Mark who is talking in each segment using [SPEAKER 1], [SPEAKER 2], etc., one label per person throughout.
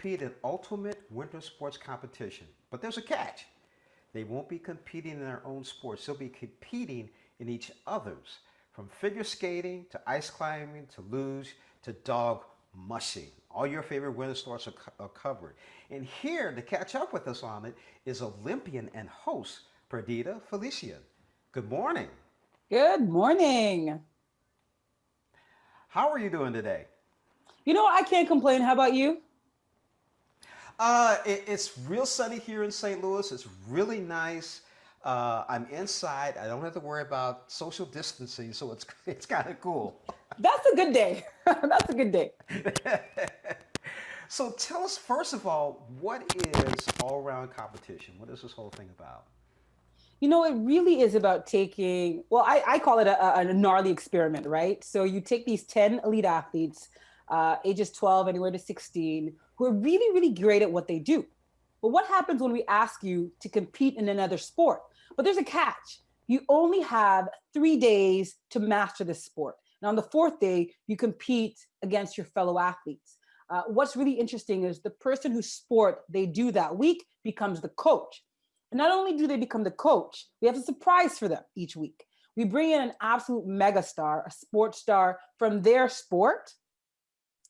[SPEAKER 1] compete in ultimate winter sports competition. But there's a catch. They won't be competing in their own sports. They'll be competing in each other's. From figure skating to ice climbing to luge to dog mushing. All your favorite winter sports are covered. And here to catch up with us on it is Olympian and host Perdita Felicien. Good morning.
[SPEAKER 2] Good morning.
[SPEAKER 1] How are you doing today?
[SPEAKER 2] I can't complain. How about you?
[SPEAKER 1] It's real sunny here in St. Louis. It's really nice. I'm inside. I don't have to worry about social distancing, so it's kind of cool.
[SPEAKER 2] That's a good day. That's a good day.
[SPEAKER 1] So tell us first of all, what is all-round competition? What is this whole thing about?
[SPEAKER 2] It really is about taking, well, I call it a gnarly experiment, right? So you take these 10 elite athletes, ages 12, anywhere to 16, who are really, really great at what they do. But what happens when we ask you to compete in another sport? But there's a catch. You only have 3 days to master this sport. And on the fourth day, you compete against your fellow athletes. What's really interesting is the person whose sport they do that week becomes the coach. And not only do they become the coach, we have a surprise for them each week. We bring in an absolute megastar, a sports star from their sport,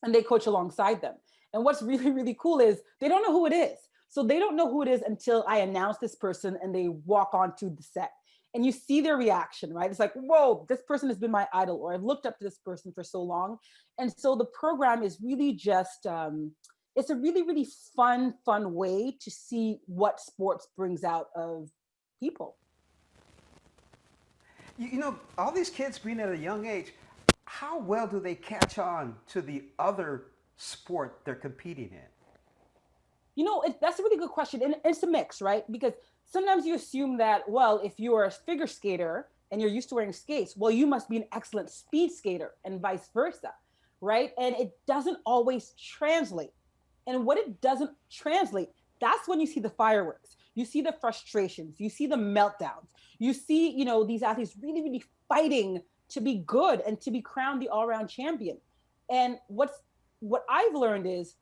[SPEAKER 2] and they coach alongside them. And what's really, really cool is they don't know who it is. So they don't know who it is until I announce this person and they walk onto the set. And you see their reaction, right? It's like, whoa, this person has been my idol, or I've looked up to this person for so long. And so the program is really just, it's a really, really fun way to see what sports brings out of people.
[SPEAKER 1] All these kids being at a young age, how well do they catch on to the other sport they're competing in?
[SPEAKER 2] That's a really good question. And it's a mix, right? Because sometimes you assume that, well, if you're a figure skater and you're used to wearing skates, well, you must be an excellent speed skater and vice versa, right? And it doesn't always translate. And what it doesn't translate, that's when you see the fireworks. You see the frustrations. You see the meltdowns. You see, these athletes really, really fighting to be good and to be crowned the all-around champion. And what I've learned is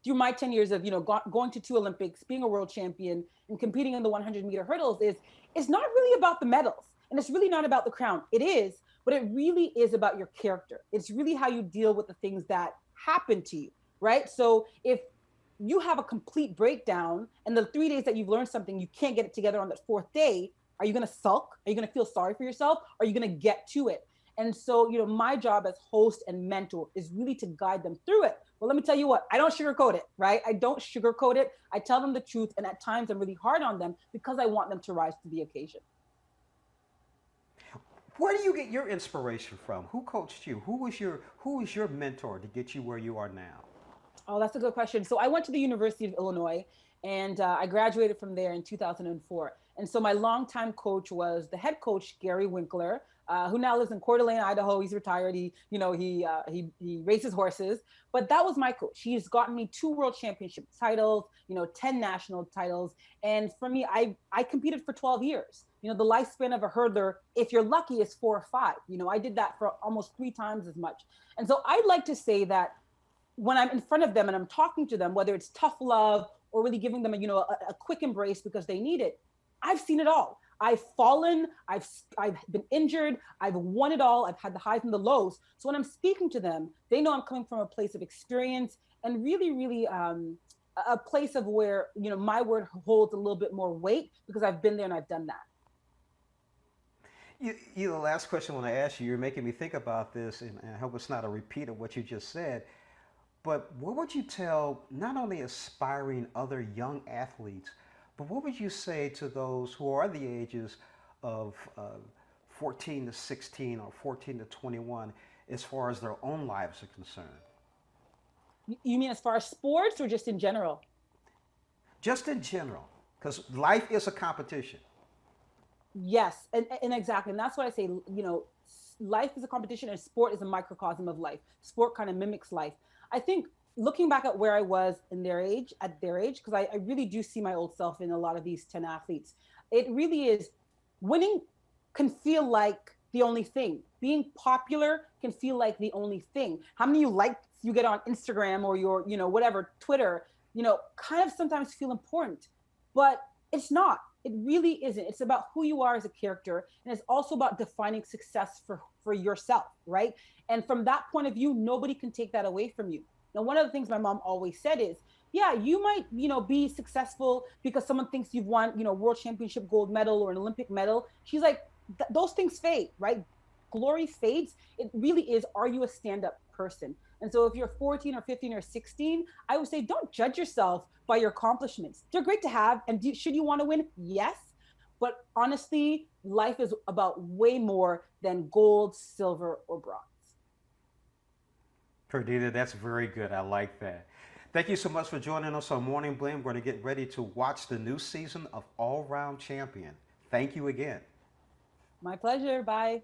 [SPEAKER 2] through my 10 years of going to two Olympics, being a world champion, and competing in the 100-meter hurdles is it's not really about the medals, and it's really not about the crown. It is, but it really is about your character. It's really how you deal with the things that happen to you, right? So if you have a complete breakdown, and the 3 days that you've learned something, you can't get it together on that fourth day, are you going to sulk? Are you going to feel sorry for yourself? Or are you going to get to it? And so, my job as host and mentor is really to guide them through it. Well, let me tell you what, I don't sugarcoat it, right? I don't sugarcoat it. I tell them the truth. And at times I'm really hard on them because I want them to rise to the occasion.
[SPEAKER 1] Where do you get your inspiration from? Who coached you? Who was your mentor to get you where you are now?
[SPEAKER 2] Oh, that's a good question. So I went to the University of Illinois, and I graduated from there in 2004. And so my longtime coach was the head coach, Gary Winkler, who now lives in Coeur d'Alene, Idaho. He's retired. He races horses, but that was my coach. He's gotten me 2 world championship titles, 10 national titles. And for me, I competed for 12 years. The lifespan of a hurdler, if you're lucky, is 4 or 5. I did that for almost 3 times as much. And so I'd like to say that when I'm in front of them and I'm talking to them, whether it's tough love or really giving them a quick embrace because they need it, I've seen it all. I've fallen, I've been injured, I've won it all, I've had the highs and the lows. So when I'm speaking to them, they know I'm coming from a place of experience and really, really a place of where my word holds a little bit more weight because I've been there and I've done that.
[SPEAKER 1] The last question when I asked you, you're making me think about this, and I hope it's not a repeat of what you just said. But what would you tell not only aspiring other young athletes, but what would you say to those who are the ages of 14 to 16 or 14 to 21 as far as their own lives are concerned?
[SPEAKER 2] You mean as far as sports or just in general?
[SPEAKER 1] Just in general, because life is a competition.
[SPEAKER 2] Yes, and exactly. And that's what I say, life is a competition and sport is a microcosm of life. Sport kind of mimics life. I think looking back at where I was at their age, because I really do see my old self in a lot of these 10 athletes, it really is winning can feel like the only thing. Being popular can feel like the only thing. How many of you like you get on Instagram or your, whatever, Twitter, kind of sometimes feel important, but it's not. It really isn't. It's about who you are as a character, and it's also about defining success for yourself, right? And from that point of view, nobody can take that away from you. Now, one of the things my mom always said is, yeah, you might, be successful because someone thinks you've won, world championship gold medal or an Olympic medal. She's like, those things fade, right? Glory fades. It really is, are you a stand-up person? And so if you're 14 or 15 or 16, I would say don't judge yourself by your accomplishments. They're great to have. And should you want to win? Yes. But honestly, life is about way more than gold, silver, or bronze.
[SPEAKER 1] Perdita, that's very good. I like that. Thank you so much for joining us on Morning Blend. We're going to get ready to watch the new season of All Round Champion. Thank you again.
[SPEAKER 2] My pleasure. Bye.